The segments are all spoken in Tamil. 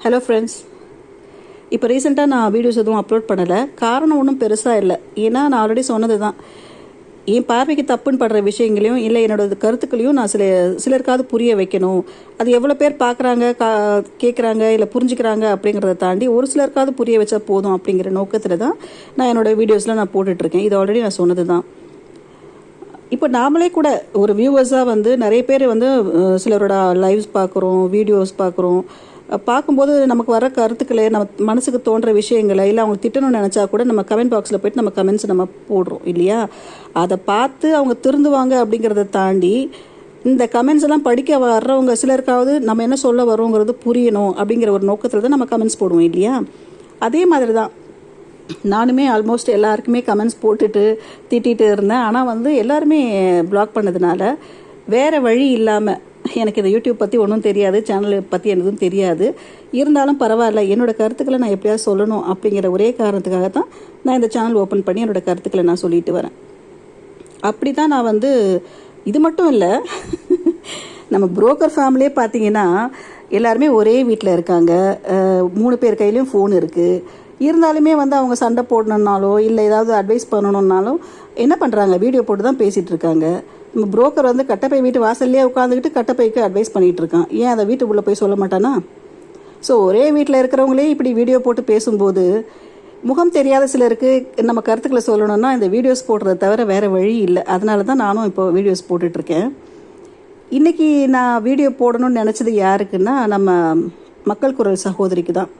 Hello friends. இப்போ ரீசெண்டாக நான் வீடியோஸ் எதுவும் அப்லோட் பண்ணலை. காரணம் ஒன்றும் பெருசாக இல்லை. ஏன்னா நான் ஆல்ரெடி சொன்னது தான், என் பார்வைக்கு தப்புன்னு படுற விஷயங்களையும் இல்லை என்னோட கருத்துக்களையும் நான் சிலருக்காவது புரிய வைக்கணும். அது எவ்வளோ பேர் பார்க்குறாங்க, கேட்குறாங்க, இல்லை புரிஞ்சுக்கிறாங்க அப்படிங்கிறத தாண்டி ஒரு சிலருக்காவது புரிய வச்சா போதும் அப்படிங்கிற நோக்கத்தில் தான் நான் என்னோடய வீடியோஸில் நான் போட்டுட்ருக்கேன். இது ஆல்ரெடி நான் சொன்னது தான். இப்போ நாமளே கூட ஒரு வியூவர்ஸாக வந்து நிறைய பேர் வந்து சிலரோட லைவ்ஸ் பார்க்குறோம், வீடியோஸ் பார்க்கும்போது நமக்கு வர கருத்துக்களை, நம்ம மனசுக்கு தோன்ற விஷயங்களை, இல்லை அவங்க திட்டணும்னு நினச்சா கூட நம்ம கமெண்ட் பாக்ஸில் போய்ட்டு நம்ம கமெண்ட்ஸ் நம்ம போடுறோம் இல்லையா? அதை பார்த்து அவங்க திருந்துவாங்க அப்படிங்கிறத தாண்டி இந்த கமெண்ட்ஸ் எல்லாம் படிக்க வர்றவங்க சிலருக்காவது நம்ம என்ன சொல்ல வரோங்கிறது புரியணும் அப்படிங்கிற ஒரு நோக்கத்தில் தான் நம்ம கமெண்ட்ஸ் போடுவோம் இல்லையா? அதே மாதிரி தான் நானுமே ஆல்மோஸ்ட் எல்லாருக்குமே கமெண்ட்ஸ் போட்டுட்டு திட்டிகிட்டு இருந்தேன். ஆனால் வந்து எல்லாருமே பிளாக் பண்ணதுனால வேறு வழி இல்லாமல், எனக்கு இந்த யூடியூப் பற்றி ஒன்றும் தெரியாது, சேனலை பற்றி எதுவும் தெரியாது, இருந்தாலும் பரவாயில்ல என்னோடய கருத்துக்களை நான் எப்படியாவது சொல்லணும் அப்படிங்கிற ஒரே காரணத்துக்காக தான் நான் இந்த சேனல் ஓப்பன் பண்ணி என்னோடய கருத்துக்களை நான் சொல்லிட்டு வரேன். அப்படி தான் நான் வந்து, இது மட்டும் இல்லை, நம்ம புரோக்கர் ஃபேமிலியே பார்த்தீங்கன்னா எல்லாருமே ஒரே வீட்டில் இருக்காங்க. 3 பேர் கையிலையும் ஃபோன் இருக்குது. இருந்தாலுமே வந்து அவங்க சண்டை போடணுன்னாலோ இல்லை ஏதாவது அட்வைஸ் பண்ணணுன்னாலும் என்ன பண்ணுறாங்க, வீடியோ போட்டு தான் பேசிகிட்டு இருக்காங்க. நம்ம புரோக்கர் வந்து கட்டப்பை வீட்டு வாசல்லையே உட்காந்துக்கிட்டு கட்டப்பைக்கு அட்வைஸ் பண்ணிகிட்டு இருக்கான். ஏன் அதை வீட்டுக்குள்ளே போய் சொல்ல மாட்டானா? ஸோ ஒரே வீட்டில் இருக்கிறவங்களே இப்படி வீடியோ போட்டு பேசும்போது முகம் தெரியாத சிலருக்கு நம்ம கருத்துக்களை சொல்லணும்னா இந்த வீடியோஸ் போடுறத தவிர வேறு வழி இல்லை. அதனால தான் நானும் இப்போ வீடியோஸ் போட்டுட்ருக்கேன். இன்றைக்கி நான் வீடியோ போடணும்னு நினச்சது யாருக்குன்னா, நம்ம மக்கள் குரல் சகோதரிக்கு தான்.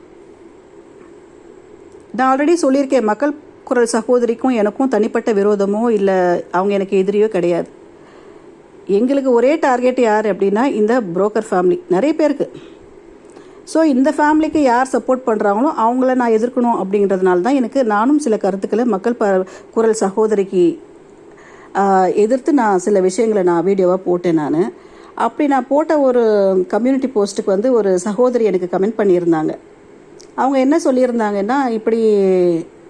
நான் ஆல்ரெடி சொல்லியிருக்கேன், மக்கள் குரல் சகோதரிக்கும் எனக்கும் தனிப்பட்ட விரோதமோ இல்லை அவங்க எனக்கு எதிரியோ கிடையாது. எங்களுக்கு ஒரே டார்கெட் யார் அப்படின்னா இந்த புரோக்கர் ஃபேமிலி நிறைய பேருக்கு. ஸோ இந்த ஃபேமிலிக்கு யார் சப்போர்ட் பண்ணுறாங்களோ அவங்கள நான் எதிர்க்கணும் அப்படிங்கிறதுனால தான் நானும் சில கருத்துக்களை மக்கள் குரல் சகோதரிக்கு எதிர்த்து நான் சில விஷயங்களை நான் வீடியோவாக போட்டேன். அப்படி நான் போட்ட ஒரு கம்யூனிட்டி போஸ்ட்டுக்கு வந்து ஒரு சகோதரி எனக்கு கமெண்ட் பண்ணியிருந்தாங்க. அவங்க என்ன சொல்லியிருந்தாங்கன்னா, இப்படி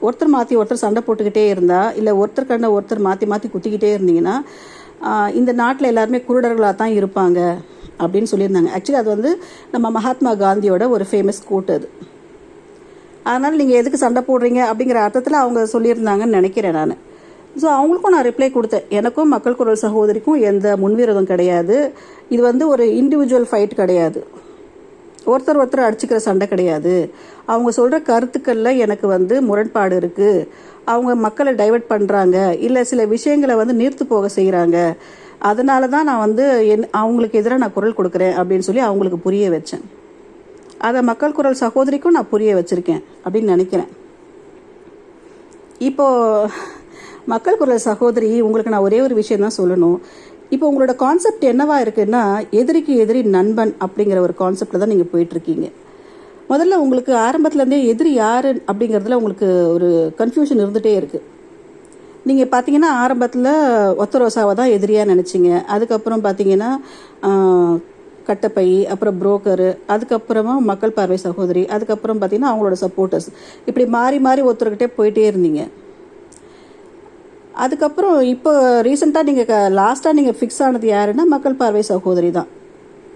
ஒருத்தர் மாற்றி ஒருத்தர் சண்டை போட்டுக்கிட்டே இருந்தா, இல்லை ஒருத்தர் கண்ட ஒருத்தர் மாற்றி மாற்றி குத்திக்கிட்டே இருந்தீங்கன்னா இந்த நாட்டில் எல்லாருமே குருடர்களாக தான் இருப்பாங்க அப்படின்னு சொல்லியிருந்தாங்க. ஆக்சுவலி அது வந்து நம்ம மகாத்மா காந்தியோட ஒரு ஃபேமஸ் கோட் அது. அதனால் நீங்கள் எதுக்கு சண்டை போடுறீங்க அப்படிங்கிற அர்த்தத்தில் அவங்க சொல்லியிருந்தாங்கன்னு நினைக்கிறேன் நான். ஸோ அவங்களுக்கும் நான் ரிப்ளை கொடுத்தேன். எனக்கும் மக்கள் குரல் சகோதரிக்கும் எந்த முன்விரோதம் கிடையாது. இது வந்து ஒரு இண்டிவிஜுவல் ஃபைட் கிடையாது, ஒருத்தர் அடிச்சுக்கிற சண்டை கிடையாது. அவங்க சொல்கிற கருத்துக்களில் எனக்கு வந்து முரண்பாடு இருக்குது. அவங்க மக்களை டைவர்ட் பண்ணுறாங்க, இல்லை சில விஷயங்களை வந்து நீர்த்து போக செய்கிறாங்க. அதனால தான் நான் வந்து அவங்களுக்கு எதிராக நான் குரல் கொடுக்குறேன் அப்படின்னு சொல்லி அவங்களுக்கு புரிய வச்சேன். அதை மக்கள் குரல் சகோதரிக்கும் நான் புரிய வச்சுருக்கேன் அப்படின்னு நினைக்கிறேன். இப்போது மக்கள் குரல் சகோதரி, உங்களுக்கு நான் ஒரே ஒரு விஷயம் தான் சொல்லணும். இப்போ உங்களோட கான்செப்ட் என்னவா இருக்குன்னா, எதிரிக்கு எதிரி நண்பன் அப்படிங்கிற ஒரு கான்செப்டில் தான் நீங்கள் போயிட்டுருக்கீங்க. முதல்ல உங்களுக்கு ஆரம்பத்துலேருந்தே எதிரி யார் அப்படிங்கிறதுல உங்களுக்கு ஒரு கன்ஃபியூஷன் இருந்துகிட்டே இருக்குது. நீங்கள் பார்த்தீங்கன்னா ஆரம்பத்தில் ஒத்தரோசாவை தான் எதிரியாக நினச்சிங்க. அதுக்கப்புறம் பார்த்தீங்கன்னா கட்டப்பை, அப்புறம் புரோக்கரு, அதுக்கப்புறமா மக்கள் பார்வை சகோதரி, அதுக்கப்புறம் பார்த்தீங்கன்னா அவங்களோட சப்போர்ட்டர்ஸ், இப்படி மாறி மாறி ஒருத்தர்கிட்டே போயிட்டே இருந்தீங்க. அதுக்கப்புறம் இப்போ ரீசெண்டாக நீங்கள் லாஸ்ட்டாக நீங்கள் ஃபிக்ஸ் ஆனது யாருன்னா மக்கள் பார்வை சகோதரி தான்.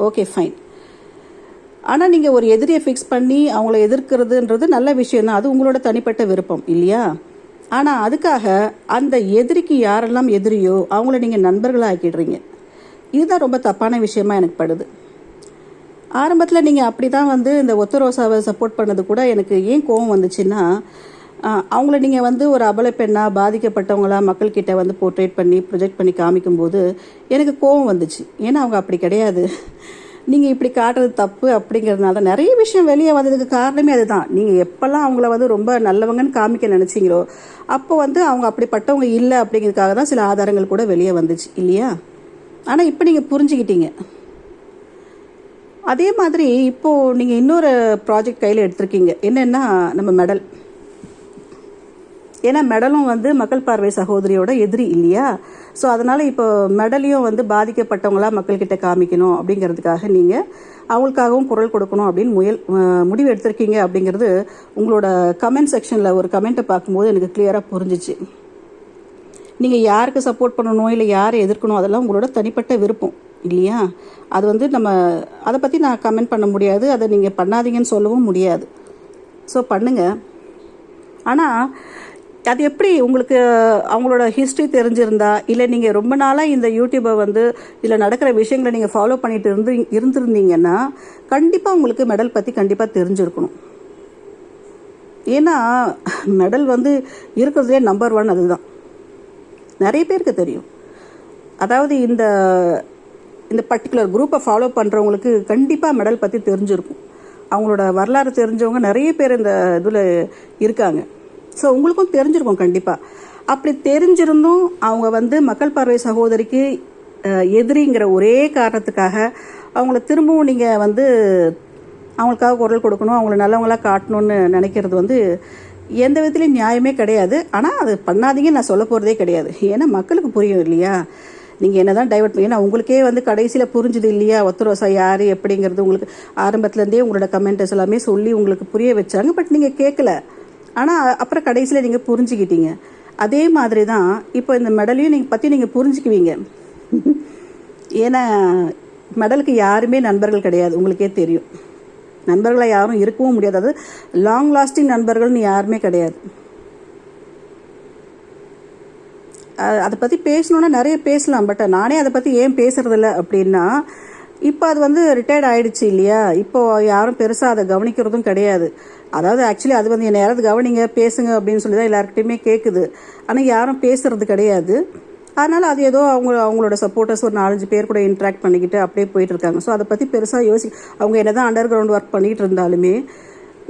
Okay, fine. ஆனால் நீங்கள் ஒரு எதிரியை ஃபிக்ஸ் பண்ணி அவங்கள எதிர்க்கிறதுன்றது நல்ல விஷயம் தான், அது உங்களோட தனிப்பட்ட விருப்பம் இல்லையா? ஆனால் அதுக்காக அந்த எதிரிக்கு யாரெல்லாம் எதிரியோ அவங்கள நீங்கள் நண்பர்களாக ஆக்கிடுறீங்க. இதுதான் ரொம்ப தப்பான விஷயமா எனக்கு படுது. ஆரம்பத்தில் நீங்கள் அப்படி தான் வந்து இந்த ஒத்தரோசாவை சப்போர்ட் பண்ணது கூட எனக்கு ஏன் கோவம் வந்துச்சுன்னா, அவங்கள நீங்கள் வந்து ஒரு அபல பெண்ணாக பாதிக்கப்பட்டவங்களா மக்கள்கிட்ட வந்து போர்ட்ரேட் பண்ணி ப்ரொஜெக்ட் பண்ணி காமிக்கும்போது எனக்கு கோவம் வந்துச்சு. ஏன்னா அவங்க அப்படி கிடையாது, நீங்கள் இப்படி காட்டுறது தப்பு அப்படிங்கிறதுனால தான் நிறைய விஷயம் வெளியே வந்ததுக்கு காரணமே அதுதான். நீங்கள் எப்போல்லாம் அவங்கள வந்து ரொம்ப நல்லவங்கன்னு காமிக்க நினச்சிங்களோ அப்போ வந்து அவங்க அப்படிப்பட்டவங்க இல்லை அப்படிங்கிறதுக்காக தான் சில ஆதாரங்கள் கூட வெளியே வந்துச்சு இல்லையா? ஆனால் இப்போ நீங்கள் புரிஞ்சுக்கிட்டீங்க. அதே மாதிரி இப்போது நீங்கள் இன்னொரு ப்ராஜெக்ட் கையில் எடுத்திருக்கீங்க. என்னென்னா நம்ம மெடல். ஏன்னா மெடலும் வந்து மக்கள் பார்வை சகோதரியோட எதிரி இல்லையா? ஸோ அதனால் இப்போ மெடலையும் வந்து பாதிக்கப்பட்டவங்களா மக்கள்கிட்ட காமிக்கணும் அப்படிங்கிறதுக்காக நீங்கள் அவங்களுக்காகவும் குரல் கொடுக்கணும் அப்படின்னு முடிவு எடுத்திருக்கீங்க அப்படிங்கிறது உங்களோட கமெண்ட் செக்ஷனில் ஒரு கமெண்ட்டை பார்க்கும்போது எனக்கு கிளியராக புரிஞ்சிச்சு. நீங்கள் யாருக்கு சப்போர்ட் பண்ணணும் இல்லை யாரை எதிர்க்கணும் அதெல்லாம் உங்களோட தனிப்பட்ட விருப்பம். இல்லையா? அது வந்து நம்ம அதை பற்றி நான் கமெண்ட் பண்ண முடியாது, அதை நீங்கள் பண்ணாதீங்கன்னு சொல்லவும் முடியாது. ஸோ பண்ணுங்கள். ஆனால் அது எப்படி உங்களுக்கு அவங்களோட ஹிஸ்ட்ரி தெரிஞ்சிருந்தா, இல்லை நீங்கள் ரொம்ப நாளாக இந்த யூடியூப்பை வந்து இதில் நடக்கிற விஷயங்களை நீங்கள் ஃபாலோ பண்ணிட்டு இருந்திருந்தீங்கன்னா கண்டிப்பாக உங்களுக்கு மெடல் பற்றி கண்டிப்பாக தெரிஞ்சிருக்கணும். ஏன்னா மெடல் வந்து இருக்கிறதுலே நம்பர் 1 அதுதான். நிறைய பேருக்கு தெரியும். அதாவது இந்த இந்த பர்டிகுலர் குரூப்பை ஃபாலோ பண்ணுறவங்களுக்கு கண்டிப்பாக மெடல் பற்றி தெரிஞ்சிருக்கும். அவங்களோட வரலாறு தெரிஞ்சவங்க நிறைய பேர் இந்த இதில் இருக்காங்க. ஸோ உங்களுக்கும் தெரிஞ்சிருக்கும் கண்டிப்பாக. அப்படி தெரிஞ்சிருந்தும் அவங்க வந்து மக்கள் பார்வை சகோதரிக்கு எதிரிங்கிற ஒரே காரணத்துக்காக அவங்கள திரும்பவும் நீங்கள் வந்து அவங்களுக்காக குரல் கொடுக்கணும், அவங்கள நல்லவங்களாக காட்டணும்னு நினைக்கிறது வந்து எந்த விதத்துலையும் நியாயமே கிடையாது. ஆனால் அது பண்ணாதீங்கன்னு நான் சொல்ல போகிறதே கிடையாது. ஏன்னா மக்களுக்கு புரியும் இல்லையா? நீங்கள் என்ன தான் டைவர்ட் பண்ணி, ஏன்னா உங்களுக்கே வந்து கடைசியில் புரிஞ்சுது இல்லையா ஒத்தரோசா யார் எப்படிங்கிறது. உங்களுக்கு ஆரம்பத்துலேருந்தே உங்களோட கமெண்ட்ஸ் எல்லாமே சொல்லி உங்களுக்கு புரிய வச்சாங்க. பட் நீங்கள் கேட்கல. ஆனால் அப்புறம் கடைசியில் நீங்கள் புரிஞ்சுக்கிட்டீங்க. அதே மாதிரி தான் இப்போ இந்த மெடலையும் நீங்கள் புரிஞ்சுக்குவீங்க. ஏன்னா மெடலுக்கு யாருமே நண்பர்கள் கிடையாது, உங்களுக்கே தெரியும். நண்பர்களை யாரும் இருக்கவும் முடியாது. அது லாங் லாஸ்டிங் நண்பர்கள்னு யாருமே கிடையாது. அதை பற்றி பேசணுன்னா நிறைய பேசலாம். பட் நானே அதை பற்றி ஏன் பேசுறதில்ல அப்படின்னா, இப்போ அது வந்து ரிட்டையர்ட் ஆகிடுச்சு இல்லையா? இப்போ யாரும் பெருசாக அதை கவனிக்கிறதும் கிடையாது. அதாவது ஆக்சுவலி அது வந்து என்னை யாராவது கவனிங்க பேசுங்க அப்படின்னு சொல்லி தான் எல்லாருக்கிட்டையுமே கேட்குது. ஆனால் யாரும் பேசுறது கிடையாது. அதனால் அது ஏதோ அவங்களோட சப்போர்ட்டர்ஸ் ஒரு 4-5 பேர் கூட இன்ட்ராக்ட் பண்ணிக்கிட்டு அப்படியே போயிட்டு இருக்காங்க. ஸோ அதை பற்றி பெருசாக அவங்க என்ன தான் அண்டர் கிரவுண்ட் ஒர்க் பண்ணிகிட்டு இருந்தாலுமே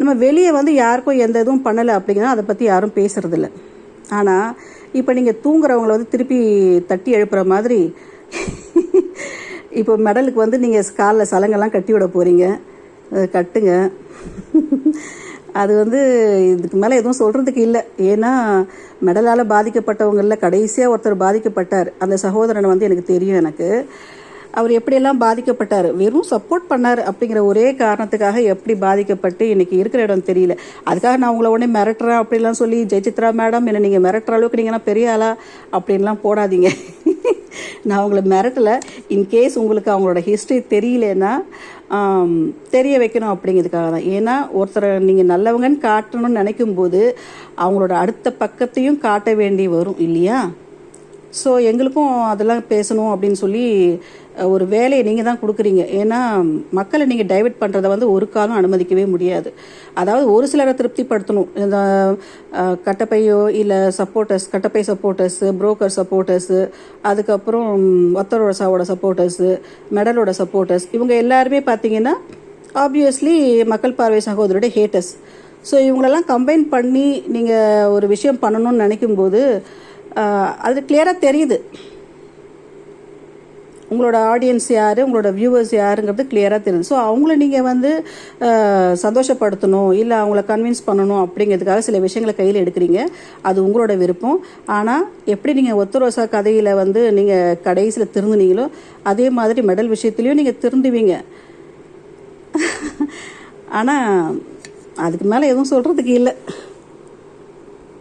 நம்ம வெளியே வந்து யாருக்கும் எந்த இதுவும் பண்ணலை அப்படிங்கிறத அதை பற்றி யாரும் பேசுறதில்ல. ஆனால் இப்போ நீங்கள் தூங்குறவங்கள வந்து திருப்பி தட்டி எழுப்புற மாதிரி இப்போ மெடலுக்கு வந்து நீங்கள் காலில் சலங்கெல்லாம் கட்டி விட போகிறீங்க. கட்டுங்க. அது வந்து இதுக்கு மேலே எதுவும் சொல்கிறதுக்கு இல்லை. ஏன்னா மெடலால் பாதிக்கப்பட்டவங்களில் கடைசியாக ஒருத்தர் பாதிக்கப்பட்டார். அந்த சகோதரனை வந்து எனக்கு தெரியும். எனக்கு அவர் எப்படியெல்லாம் பாதிக்கப்பட்டார், வெறும் சப்போர்ட் பண்ணார் அப்படிங்கிற ஒரே காரணத்துக்காக எப்படி பாதிக்கப்பட்டு இன்றைக்கி இருக்கிற இடம் தெரியல. அதுக்காக நான் உங்களை உடனே மிரட்டுறேன் அப்படின்லாம் சொல்லி ஜெயசித்ரா மேடம் என்ன நீங்கள் மிரட்டுற அளவுக்கு நீங்கன்னா பெரிய ஆளா அப்படின்லாம் போடாதீங்க. நான் உங்களை மிரட்டலை. இன்கேஸ் உங்களுக்கு அவங்களோட ஹிஸ்ட்ரி தெரியலன்னா தெரிய வைக்கணும் அப்படிங்கிறதுக்காக தான். ஏன்னா ஒருத்தரை நீங்கள் நல்லவங்கன்னு காட்டணும்னு நினைக்கும் போது அவங்களோட அடுத்த பக்கத்தையும் காட்ட வேண்டி வரும் இல்லையா? ஸோ எங்களுக்கும் அதெல்லாம் பேசணும் அப்படின்னு சொல்லி ஒரு வேலையை நீங்கள் தான் கொடுக்குறீங்க. ஏன்னா மக்களை நீங்கள் டைவர்ட் பண்ணுறதை வந்து ஒரு காலம் அனுமதிக்கவே முடியாது. அதாவது ஒரு சிலரை திருப்திப்படுத்தணும். இந்த கட்டப்பையோ இல்லை கட்டப்பை சப்போர்ட்டர்ஸு, புரோக்கர் சப்போர்ட்டர்ஸு, அதுக்கப்புறம் ஒத்தரோட சப்போர்ட்டர்ஸு, மெடலோட சப்போர்ட்டர்ஸ், இவங்க எல்லாருமே பார்த்தீங்கன்னா ஆப்வியஸ்லி மக்கள் பார்வை சகோதரோட ஹேட்டர்ஸ். ஸோ இவங்களெல்லாம் கம்பைன் பண்ணி நீங்கள் ஒரு விஷயம் பண்ணணும்னு நினைக்கும்போது அது கிளியராக தெரியுது. உங்களோட ஆடியன்ஸ் யார், உங்களோட வியூவர்ஸ் யாருங்கிறது கிளியராக தெரியுது. ஸோ அவங்கள நீங்கள் வந்து சந்தோஷப்படுத்தணும், இல்லை அவங்கள கன்வின்ஸ் பண்ணணும் அப்படிங்கிறதுக்காக சில விஷயங்களை கையில் எடுக்கிறீங்க. அது உங்களோட விருப்பம். ஆனால் எப்படி நீங்கள் ஒத்தரோசா கதையில் வந்து நீங்கள் கடைசியில் திருந்துனீங்களோ அதே மாதிரி மெடல் விஷயத்துலையும் நீங்கள் திருந்துவீங்க. ஆனால் அதுக்கு மேலே எதுவும் சொல்கிறதுக்கு இல்லை.